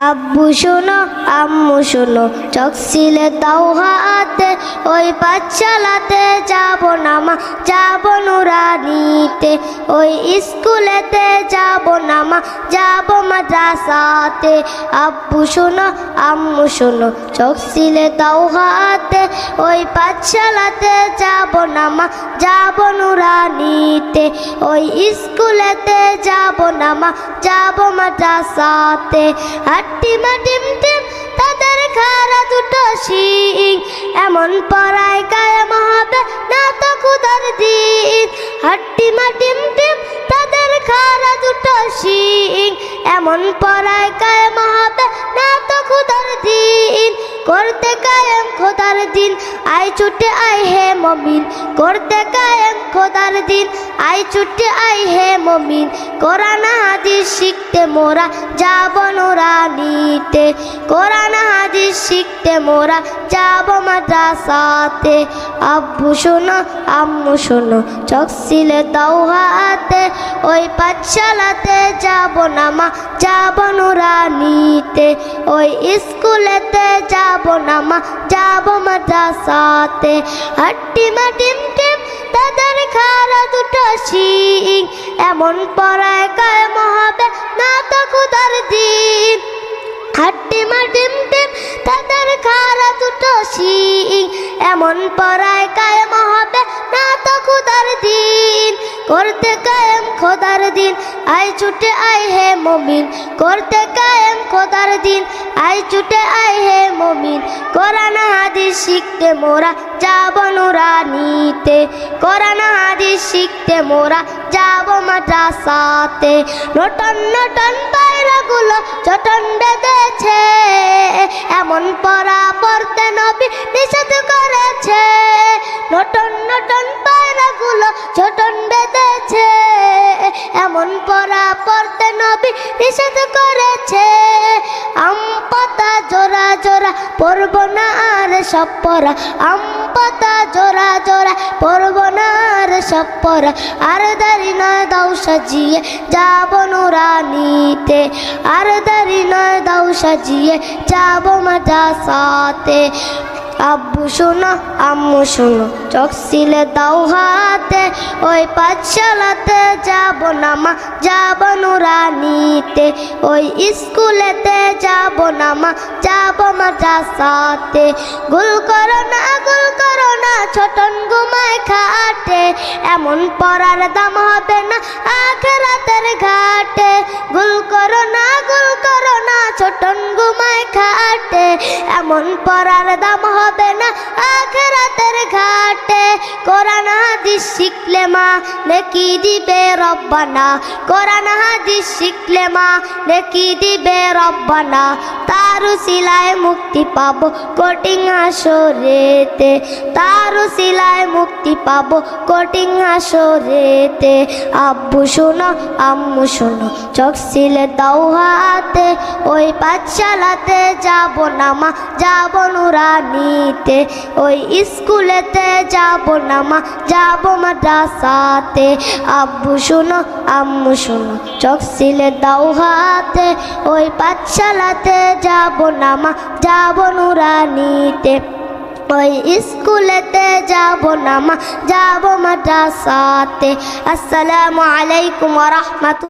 আব্বু শোনো আম্মু শোনো, চোখ সিলে দাও হাতে, ওই পাঠশালাতে যাব না মা, যাব নুরানিতে। ওই স্কুলেতে যাব না মা, যাব মাদ্রাসাতে। আব্বু শোনো আম্মু শোনো, চোখ সিলে দাও হাতে, ওই পাঠশালাতে যাব না মা, যাব নুরানিতে। ওই স্কুলেতে যাব না মা, যাব মাদ্রাসাতে। হাট্টিমা টিম টিম তাদের খাড়া দুটো শিং, এমন পড়ায় কায়েম হবে না তো খুদার দিন। হাট্টিমা টিম টিম তাদের খাড়া দুটো শিং, এমন পড়ায় কায়েম হবে না তো খুদার দিন। করতে কায়েম খোদার দিন, আয় ছুটে আয় হে মমিন, করতে কায়েম খোদার দিন, আয় ছুটে আয় হে মমিন। কোরআন হাদিস শিখতে মোরা যাব নুরানিতে, কোরআন হাদিস শিখতে মোরা যাব মাদ্রাসাতে। আব্বু শোনো আম্মু শোনো, চোখ সিলে দাও হাতে, ওই পাঠশালাতে যাব না মা, যাব নুরানিতে। ওই স্কুলেতে যাব না মা, যাব মাদ্রাসাতে। হাট্টিমা টিম টিম তাদের খাড়া দুটো শিং, এমন পড়ায় কায়েম হবে না তো খুদার দিন। হাট্টিমা টিম টিম তাদের খাড়া দুটো শিং, এমন পড়ায় কায়েম হবে না তো খুদার দিন। করতে কায়েম খোদার দিন, আয় ছুটে আয় হে মমিন, করতে কায়েম খোদার দিন, আয় ছুটে আয় হে মমিন। কোরআন হাদিস শিখতে মোরা যাব নুরানিতে, কোরআন হাদিস শিখতে মোরা যাব মাদ্রাসাতে। নটন নটন পায়রাগুলো চটন বেঁধেছে, এমন পড়া পড়তে নবী নিষেধ করেছে। নটন নটন পায়রাগুলো চটন বেঁধেছে, এমন পড়া পড়তে নবী নিষেধ করেছে। আম পাতা জোড়া জোড়া পড়ব না আর সব পড়া, আম পাতা জোড়া জোড়া পড়ব না আর সব পড়া। আর দাড়ি নয় দাও সাজিয়ে যাব নুরানিতে, আর দাড়ি নয় দাও সাজিয়ে যাব মাদ্রাসাতে। আব্বু শোনো আম্মু শোনো, চোখ সিলে দাও হাতে, ওই পাঠশালাতে যাব না মা, যাব নুরানিতে। ওই স্কুলেতে যাব না মা, যাব মাদ্রাসাতে। গুল করো না ছোটন ঘুমায় খাটে, এমন পড়ার দাম হবে না আখিরাতের ঘাটে। গুল করো না ছোটন ঘুমায় খাটে, এমন পড়ার দাম হবে না আখিরাতের ঘাটে। কোরআন হাদিস শিখলে মা নেকি দিবে রব্বানা, কোরআন হাদিস শিখলে মা নেকি দিবে রব্বানা। তার উসিলায় মুক্তি পাবো কঠিন হাসরেতে, তার উসিলায় মুক্তি পাবো কঠিন হাসরেতে। আব্বু শোনো আম্মু শোনো, চোখ সিলে দাও হাতে, ওই পাঠশালাতে যাব না মা, যাব নুরানিতে। ওই স্কুলেতে যাব না মা, যাব মাদ্রাসাতে। আব্বু শোনো আম্মু শোনো, চোখ সিলে দাও হাতে, ওই পাঠশালাতে যাব না মা, যাব নুরানিতে। ওই স্কুলেতে যাব না মা, যাব মাদ্রাসাতে। আসসালামু আলাইকুম ওয়া রাহমাতুল্লাহ।